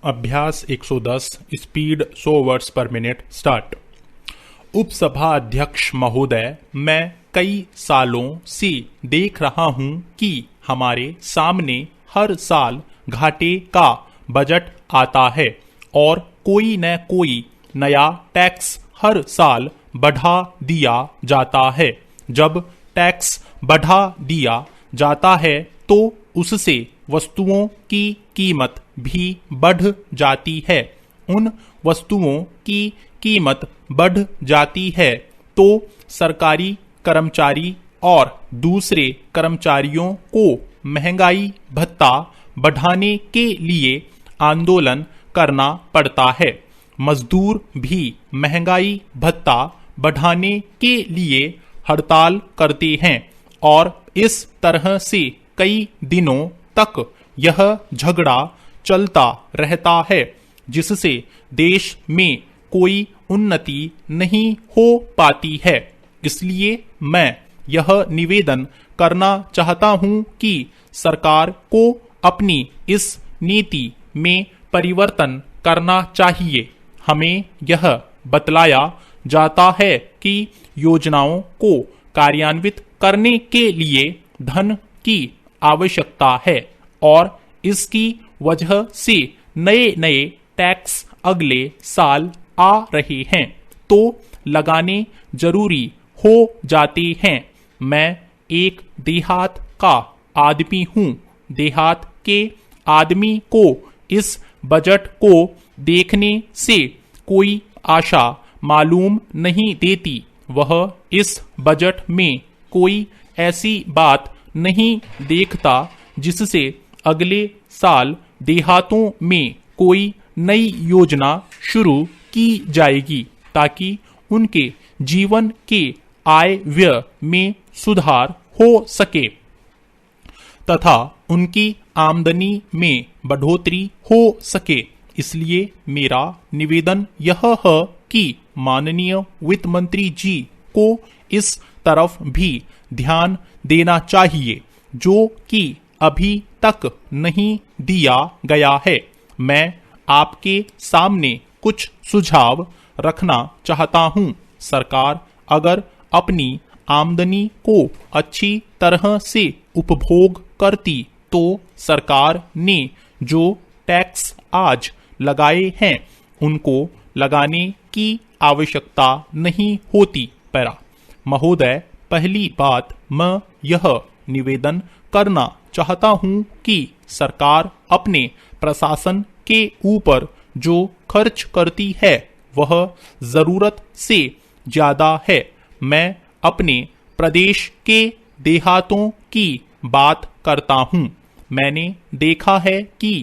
अभ्यास 110 speed 100 words per minute start. उपसभा अध्यक्ष महोदय, मैं कई सालों से देख रहा हूं कि हमारे सामने हर साल घाटे का बजट आता है और कोई न कोई नया टैक्स हर साल बढ़ा दिया जाता है। जब टैक्स बढ़ा दिया जाता है तो उससे वस्तुओं की कीमत भी बढ़ जाती है। उन वस्तुओं की कीमत बढ़ जाती है तो सरकारी कर्मचारी और दूसरे कर्मचारियों को महंगाई भत्ता बढ़ाने के लिए आंदोलन करना पड़ता है। मजदूर भी महंगाई भत्ता बढ़ाने के लिए हड़ताल करते हैं और इस तरह से कई दिनों तक यह झगड़ा चलता रहता है, जिससे देश में कोई उन्नति नहीं हो पाती है। इसलिए मैं यह निवेदन करना चाहता हूं कि सरकार को अपनी इस नीति में परिवर्तन करना चाहिए। हमें यह बतलाया जाता है कि योजनाओं को कार्यान्वित करने के लिए धन की आवश्यकता है और इसकी वजह से नए नए टैक्स अगले साल आ रहे हैं तो लगाने जरूरी हो जाते हैं। मैं एक देहात का आदमी हूँ। देहात के आदमी को इस बजट को देखने से कोई आशा मालूम नहीं देती। वह इस बजट में कोई ऐसी बात नहीं देखता जिससे अगले साल देहातों में कोई नई योजना शुरू की जाएगी ताकि उनके जीवन के आय व्यय में सुधार हो सके तथा उनकी आमदनी में बढ़ोतरी हो सके। इसलिए मेरा निवेदन यह है कि माननीय वित्त मंत्री जी को इस तरफ भी ध्यान देना चाहिए जो कि अभी तक नहीं दिया गया है। मैं आपके सामने कुछ सुझाव रखना चाहता हूं। सरकार अगर अपनी आमदनी को अच्छी तरह से उपभोग करती तो सरकार ने जो टैक्स आज लगाए हैं उनको लगाने की आवश्यकता नहीं होती। पैरा महोदय, पहली बात मैं यह निवेदन करना चाहता हूं कि सरकार अपने प्रशासन के ऊपर जो खर्च करती है वह जरूरत से ज्यादा है। मैं अपने प्रदेश के देहातों की बात करता हूं। मैंने देखा है कि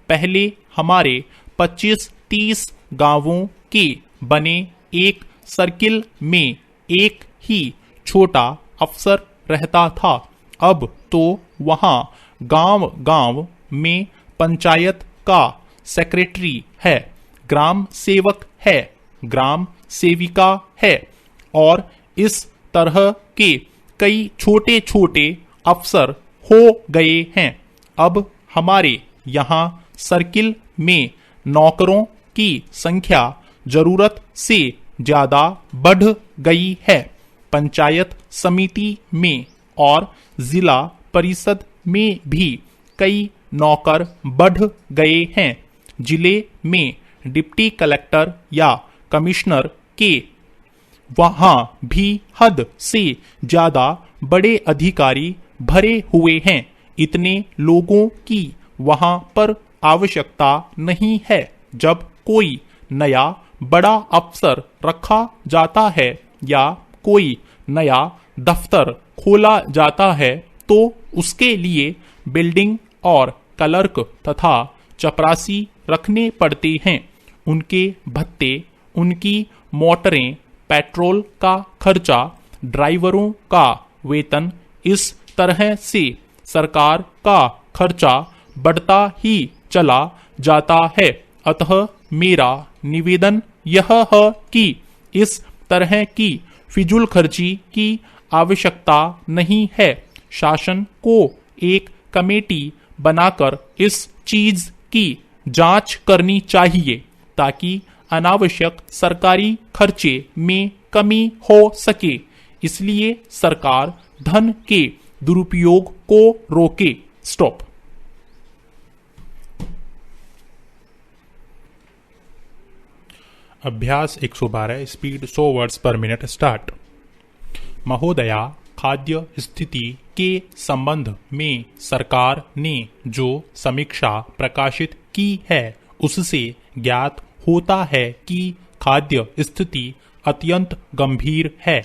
पहले हमारे 25-30 गांवों के बने एक सर्किल में एक ही छोटा अफसर रहता था। अब तो वहां गांव-गांव में पंचायत का सेक्रेटरी है, ग्राम सेवक है, ग्राम सेविका है और इस तरह के कई छोटे छोटे अफसर हो गए हैं। अब हमारे यहाँ सर्किल में नौकरों की संख्या जरूरत से ज्यादा बढ़ गई है। पंचायत समिति में और जिला परिषद में भी कई नौकर बढ़ गए हैं। जिले में डिप्टी कलेक्टर या कमिश्नर के वहां भी हद से ज्यादा बड़े अधिकारी भरे हुए हैं। इतने लोगों की वहां पर आवश्यकता नहीं है। जब कोई नया बड़ा अफसर रखा जाता है या कोई नया दफ्तर खोला जाता है तो उसके लिए बिल्डिंग और क्लर्क तथा चपरासी रखने पड़ते हैं। उनके भत्ते, उनकी मोटरें, पेट्रोल का खर्चा, ड्राइवरों का वेतन, इस तरह से सरकार का खर्चा बढ़ता ही चला जाता है। अतः मेरा निवेदन यह है कि इस तरह की फिजूल खर्ची की आवश्यकता नहीं है। शासन को एक कमेटी बनाकर इस चीज की जांच करनी चाहिए ताकि अनावश्यक सरकारी खर्चे में कमी हो सके। इसलिए सरकार धन के दुरुपयोग को रोके। स्टॉप। अभ्यास 112 speed 100 words per minute start. महोदया, खाद्य स्थिति के संबंध में सरकार ने जो समीक्षा प्रकाशित की है उससे ज्ञात होता है कि खाद्य स्थिति अत्यंत गंभीर है।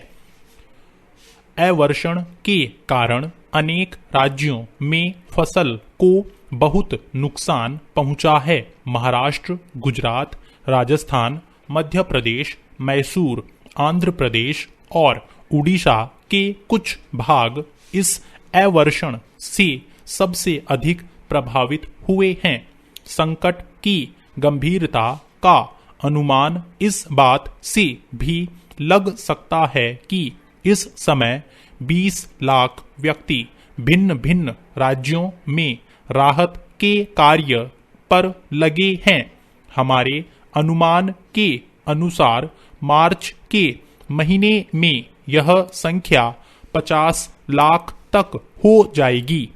अवर्षण के कारण अनेक राज्यों में फसल को बहुत नुकसान पहुंचा है। महाराष्ट्र, गुजरात, राजस्थान, मध्य प्रदेश, मैसूर, आंध्र प्रदेश और उड़ीसा के कुछ भाग इस अवर्षण से सबसे अधिक प्रभावित हुए हैं। संकट की गंभीरता का अनुमान इस बात से भी लग सकता है कि इस समय 20 लाख व्यक्ति भिन्न भिन्न राज्यों में राहत के कार्य पर लगे हैं। हमारे अनुमान के अनुसार मार्च के महीने में यह संख्या 50 लाख तक हो जाएगी।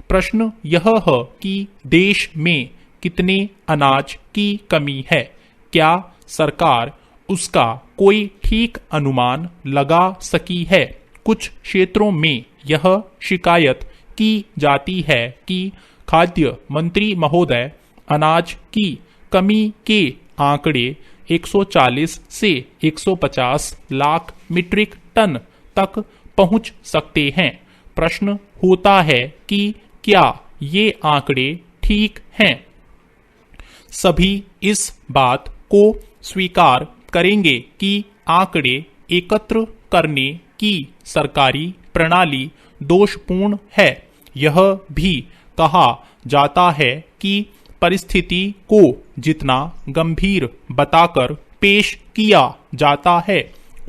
प्रश्न यह है कि देश में कितने अनाज की कमी है? क्या सरकार उसका कोई ठीक अनुमान लगा सकी है? कुछ क्षेत्रों में यह शिकायत की जाती है कि खाद्य मंत्री महोदय, अनाज की कमी के आंकड़े 140 से 150 लाख मीट्रिक टन तक पहुंच सकते हैं। प्रश्न होता है कि क्या ये आंकड़े ठीक हैं? सभी इस बात को स्वीकार करेंगे कि आंकड़े एकत्र करने की सरकारी प्रणाली दोषपूर्ण है। यह भी कहा जाता है कि परिस्थिति को जितना गंभीर बताकर पेश किया जाता है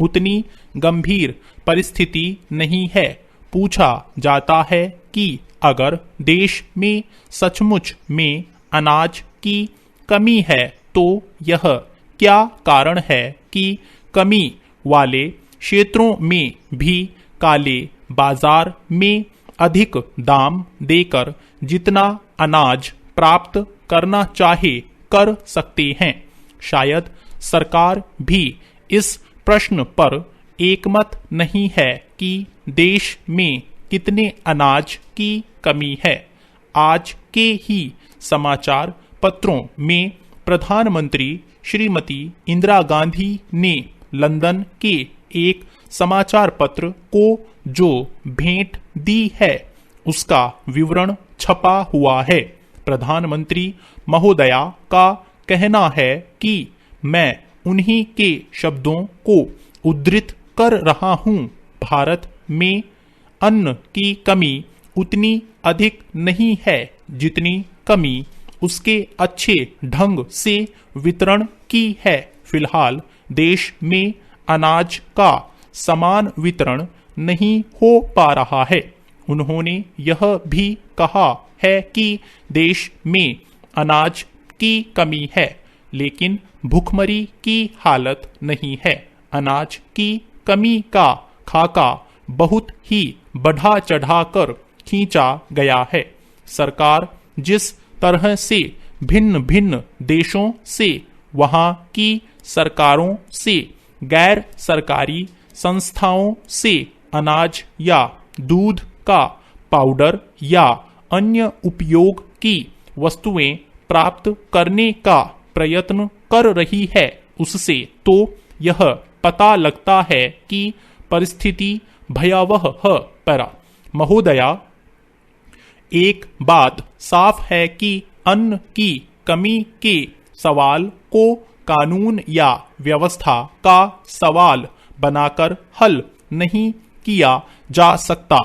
उतनी गंभीर परिस्थिति नहीं है। पूछा जाता है कि अगर देश में सचमुच में अनाज की कमी है तो यह क्या कारण है कि कमी वाले क्षेत्रों में भी काले बाजार में अधिक दाम देकर जितना अनाज प्राप्त करना चाहे कर सकते हैं? शायद सरकार भी इस प्रश्न पर एकमत नहीं है कि देश में कितने अनाज की कमी है। आज के ही समाचार पत्रों में प्रधानमंत्री श्रीमती इंदिरा गांधी ने लंदन के एक समाचार पत्र को जो भेंट दी है उसका विवरण छपा हुआ है। प्रधानमंत्री महोदया का कहना है कि मैं उन्हीं के शब्दों को उद्धृत कर रहा हूं। भारत में अन्न की कमी उतनी अधिक नहीं है जितनी कमी उसके अच्छे ढंग से वितरण की है। फिलहाल देश में अनाज का समान वितरण नहीं हो पा रहा है। उन्होंने यह भी कहा है कि देश में अनाज की कमी है लेकिन भुखमरी की हालत नहीं है। अनाज की कमी का खाका बहुत ही बढ़ा चढ़ाकर खींचा गया है। सरकार जिस तरह से भिन्न भिन्न देशों से, वहां की सरकारों से, गैर सरकारी संस्थाओं से अनाज या दूध का पाउडर या अन्य उपयोग की वस्तुएं प्राप्त करने का प्रयत्न कर रही है, उससे तो यह पता लगता है कि परिस्थिति भयावह है। पर महोदया, एक बात साफ है कि अन्न की कमी के सवाल को कानून या व्यवस्था का सवाल बनाकर हल नहीं किया जा सकता।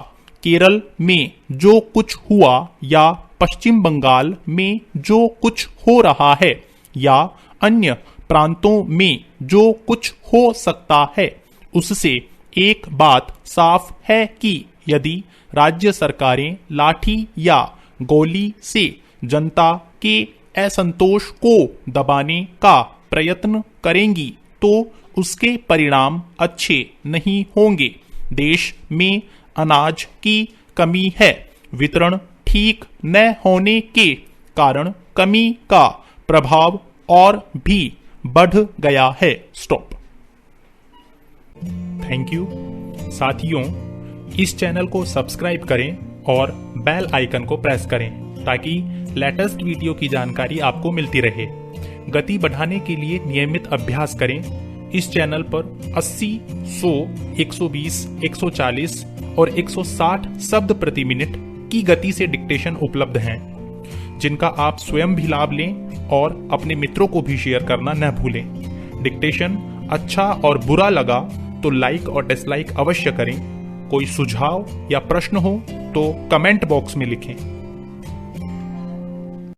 केरल में जो कुछ हुआ या पश्चिम बंगाल में जो कुछ हो रहा है या अन्य प्रांतों में जो कुछ हो सकता है, उससे एक बात साफ है कि यदि राज्य सरकारें लाठी या गोली से जनता के असंतोष को दबाने का प्रयत्न करेंगी तो उसके परिणाम अच्छे नहीं होंगे। देश में अनाज की कमी है। वितरण ठीक न होने के कारण कमी का प्रभाव और भी बढ़ गया है। स्टॉप। Thank you. साथियों, इस चैनल को सब्सक्राइब करें और बेल आइकन को प्रेस करें ताकि लेटेस्ट वीडियो की जानकारी आपको मिलती रहे। गति बढ़ाने के लिए नियमित अभ्यास करें। इस चैनल पर 80, 100, 120, 140 और 160 शब्द प्रति मिनट की गति से डिक्टेशन उपलब्ध हैं, जिनका आप स्वयं भी लाभ लें और अपने मित्रों को भी शेयर करना न भूलें। डिक्टेशन अच्छा और बुरा लगा तो लाइक और डिसलाइक अवश्य करें। कोई सुझाव या प्रश्न हो तो कमेंट बॉक्स में लिखें।